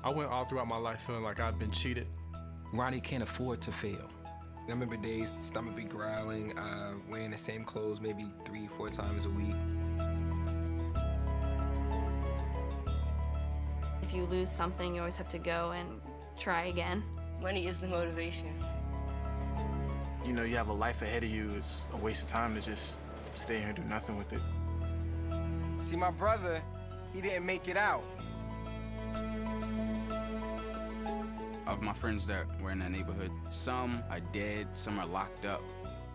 I went all throughout my life feeling like I'd been cheated. Ronnie can't afford to fail. I remember days, stomach be growling, wearing the same clothes maybe 3-4 times a week. If you lose something, you always have to go and try again. Money is the motivation. You know, you have a life ahead of you. It's a waste of time to just stay here and do nothing with it. See, my brother, he didn't make it out. Of my friends that were in that neighborhood, some are dead, some are locked up.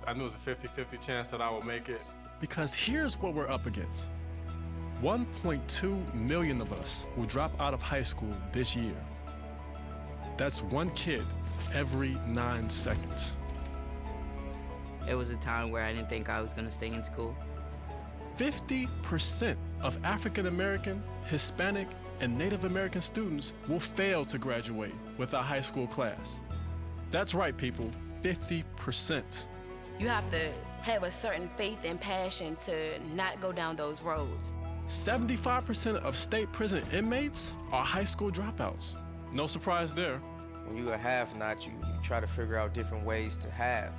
I knew it was a 50-50 chance that I would make it. Because here's what we're up against. 1.2 million of us will drop out of high school this year. That's one kid every 9 seconds. It was a time where I didn't think I was going to stay in school. 50% of African American, Hispanic, and Native American students will fail to graduate with our high school class. That's right, people, 50%. You have to have a certain faith and passion to not go down those roads. 75% of state prison inmates are high school dropouts. No surprise there. When you're a have-not, you try to figure out different ways to have.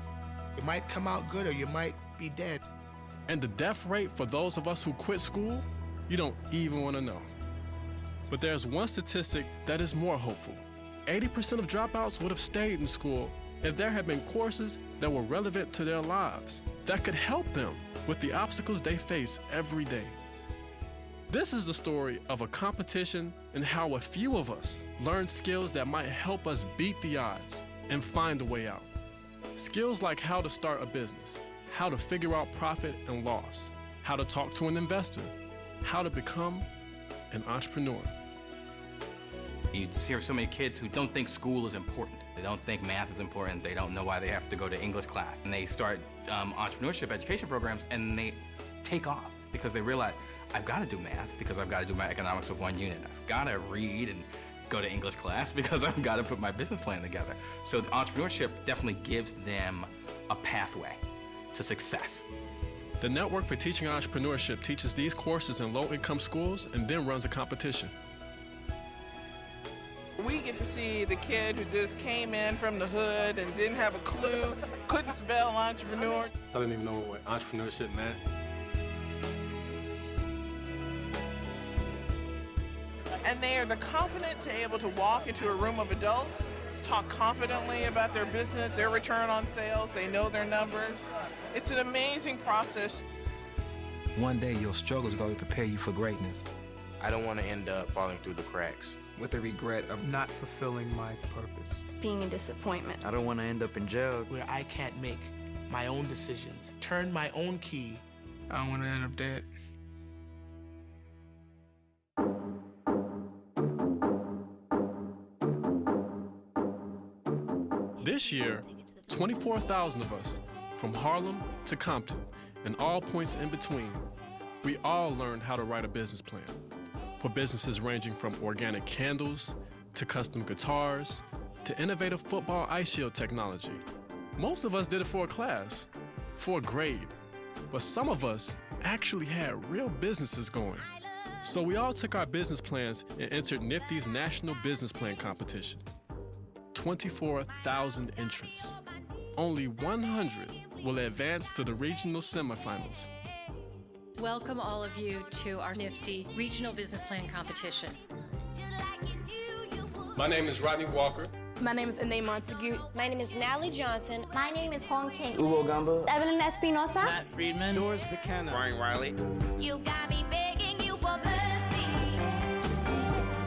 You might come out good or you might be dead. And the death rate for those of us who quit school, you don't even want to know. But there's one statistic that is more hopeful. 80% of dropouts would have stayed in school if there had been courses that were relevant to their lives, that could help them with the obstacles they face every day. This is the story of a competition and how a few of us learned skills that might help us beat the odds and find a way out. Skills like how to start a business, how to figure out profit and loss, how to talk to an investor, how to become an entrepreneur. You just hear so many kids who don't think school is important. They don't think math is important. They don't know why they have to go to English class. And they start entrepreneurship education programs and they take off because they realize, I've got to do math because I've got to do my economics of one unit. I've got to read and go to English class because I've got to put my business plan together. So the entrepreneurship definitely gives them a pathway to success. The Network for Teaching Entrepreneurship teaches these courses in low-income schools and then runs a competition. We get to see the kid who just came in from the hood and didn't have a clue, couldn't spell entrepreneur. I didn't even know what entrepreneurship meant. And they are the confident to able to walk into a room of adults, talk confidently about their business, their return on sales, they know their numbers. It's an amazing process. One day your struggles are going to prepare you for greatness. I don't want to end up falling through the cracks. With the regret of Not fulfilling my purpose. Being a disappointment. I don't want to end up in jail. Where I can't make my own decisions, turn my own key. I don't want to end up dead. This year, 24,000 of us, from Harlem to Compton, and all points in between, we all learned how to write a business plan. For businesses ranging from organic candles, to custom guitars, to innovative football ice shield technology. Most of us did it for a class, for a grade, but some of us actually had real businesses going. So we all took our business plans and entered Nifty's National Business Plan Competition. 24,000 entrants. Only 100 will advance to the regional semifinals. Welcome all of you to our Nifty Regional Business Plan Competition. My name is Rodney Walker. My name is Anae Montague. My name is Natalie Johnson. My name is Hong Cheng. Ugo Gamba. Evelyn Espinosa. Matt Friedman. Doris Buchanan. Brian Riley. You got me begging you for mercy.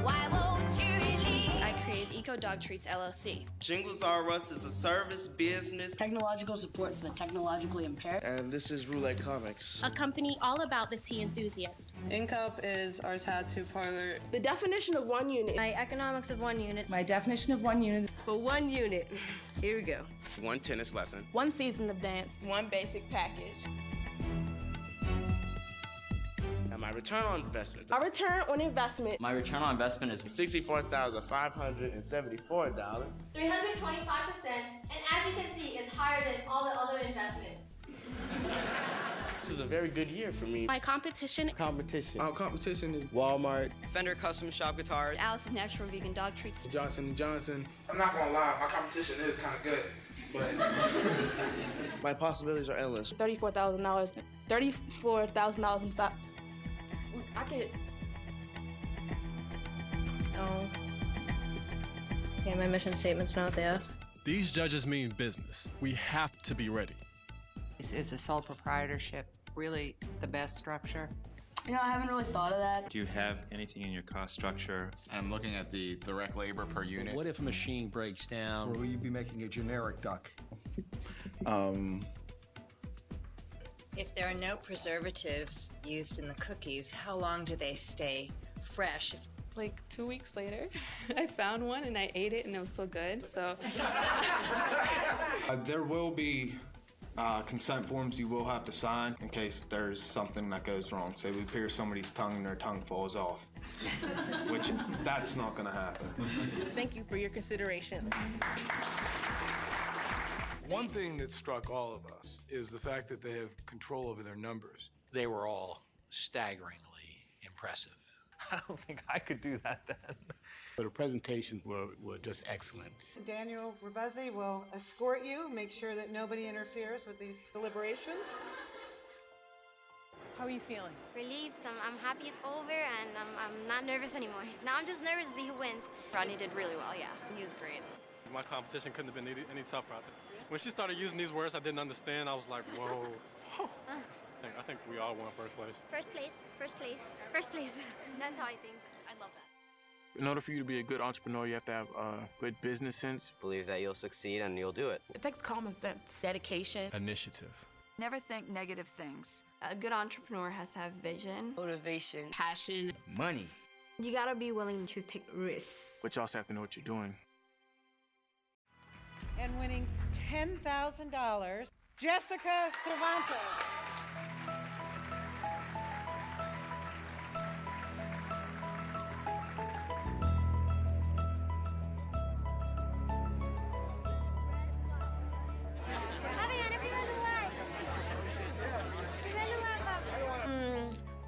Why won't you release? I created Eco Dog Treats LLC. Jingles R Us is a service business. Technological support for the technologically impaired. And this is Roulette Comics. A company all about the tea enthusiast. Incup is our tattoo parlor. The definition of one unit. My economics of one unit. My definition of one unit. For one unit. Here we go. One tennis lesson. One season of dance. One basic package. And my return on investment. Our return on investment. My return on investment is $64,574. 325%, and as you can see, is higher than all the other investments. This is a very good year for me. My competition. Our competition is Walmart, Fender Custom Shop Guitars, Alice's Natural Vegan Dog Treats, Johnson & Johnson. I'm not gonna lie, my competition is kind of good, but My possibilities are endless. $34,000. $34,000 in fact. I could. Oh. Okay, my mission statement's not there. These judges mean business. We have to be ready. Is a sole proprietorship really the best structure? You know, I haven't really thought of that. Do you have anything in your cost structure? I'm looking at the direct labor per unit. What if a machine breaks down? Or will you be making a generic duck? If there are no preservatives used in the cookies, how long do they stay fresh? Like 2 weeks later, I found one and I ate it and it was so good, so. There will be consent forms you will have to sign in case there's something that goes wrong. Say we pierce somebody's tongue and their tongue falls off, which that's not gonna happen. Thank you for your consideration. One thing that struck all of us is the fact that they have control over their numbers. They were all staggeringly impressive. I don't think I could do that then. The presentations were just excellent. Daniel Rabuzzi will escort you, make sure that nobody interferes with these deliberations. How are you feeling? Relieved. I'm happy it's over and I'm not nervous anymore. Now I'm just nervous to see who wins. Rodney did really well, yeah. He was great. My competition couldn't have been any tougher out there. When she started using these words I didn't understand, I was like, whoa. I think we all won first place. First place, first place, first place. That's how I think. I love that. In order for you to be a good entrepreneur, you have to have good business sense. Believe that you'll succeed and you'll do it. It takes common sense. Dedication. Initiative. Never think negative things. A good entrepreneur has to have vision, Motivation. Passion. Money. You gotta be willing to take risks. But you also have to know what you're doing. And winning $10,000, Jessica Cervantes.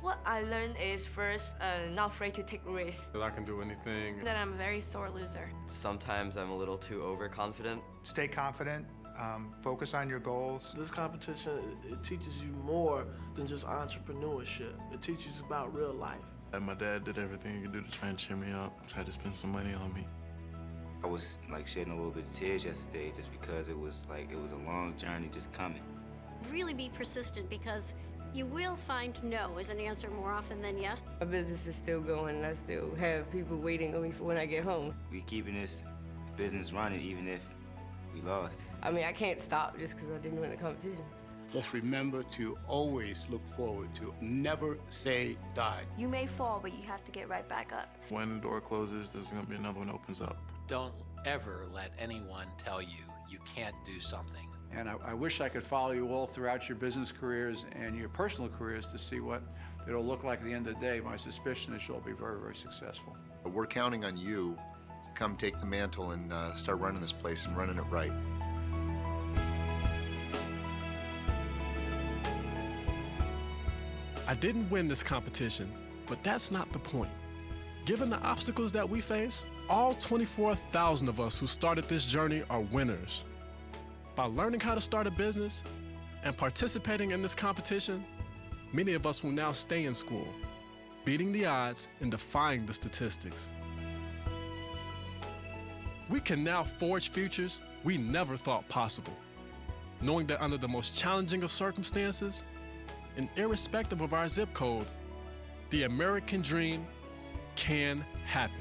What I learned is first, not afraid to take risks. That I can do anything. That I'm a very sore loser. Sometimes I'm a little too overconfident. Stay confident, focus on your goals. This competition, it teaches you more than just entrepreneurship. It teaches you about real life. And my dad did everything he could do to try and cheer me up, tried to spend some money on me. I was like shedding a little bit of tears yesterday just because it was a long journey just coming. Really be persistent because you will find no as an answer more often than yes. My business is still going and I still have people waiting on me for when I get home. We keeping this business running even if we lost. I mean, I can't stop just because I didn't win the competition. Just remember to always look forward, to never say die. You may fall, but you have to get right back up. When the door closes, there's gonna be another one opens up. Don't ever let anyone tell you you can't do something. And I wish I could follow you all throughout your business careers and your personal careers to see what it'll look like at the end of the day. My suspicion is you'll be very, very successful. We're counting on you to come take the mantle and start running this place and running it right. I didn't win this competition, but that's not the point. Given the obstacles that we face, all 24,000 of us who started this journey are winners. By learning how to start a business and participating in this competition, many of us will now stay in school, beating the odds and defying the statistics. We can now forge futures we never thought possible, knowing that under the most challenging of circumstances, and irrespective of our zip code, the American dream can happen.